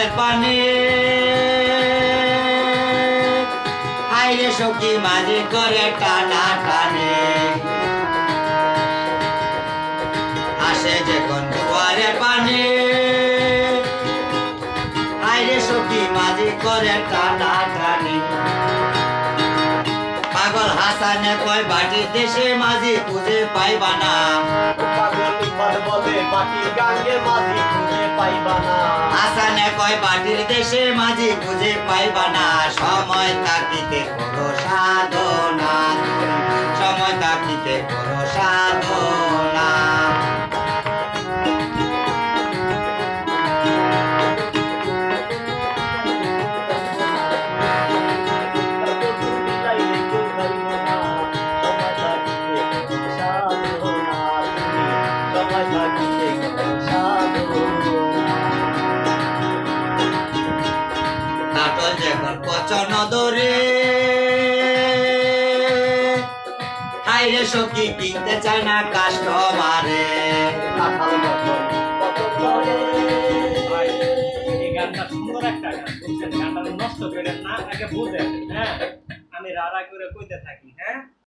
জোয়ারের পানি হাইরে সখী মাঝি করে টানা টানে আসে যখন জোয়ারের পানি হাইরে সখী মাঝি করে টানা টানে পাগল হাসানে কয় বাটির দেশে মাঝি খুঁজে পাইবা না পাগল ইকবাল বলে বাটির গাঙ্গে মাঝি খুঁজে পাইবা না হাসানে কয় বাটির দেশে মাঝি খুঁজে পাইবা না সময় থাকিতে করো সাধনা সময় থাকিতে করো সাধনা মিলাইলে কেউ ধরিব না সময় থাকিতে করো সাধনা সময় থাকিতে করো সাধনা কাটল যখন পচন ধরে হাইরে সখী কিনতে চায় না কাস্টমারে কাঁঠাল যখন কত ধরে ভাই, এই গানটা সুন্দর একটা গান বুঝছেন, গানটা নষ্ট করেন না, আগে বুঝেন। হ্যাঁ, আমি রাড়া করে কইতে থাকি। হ্যাঁ।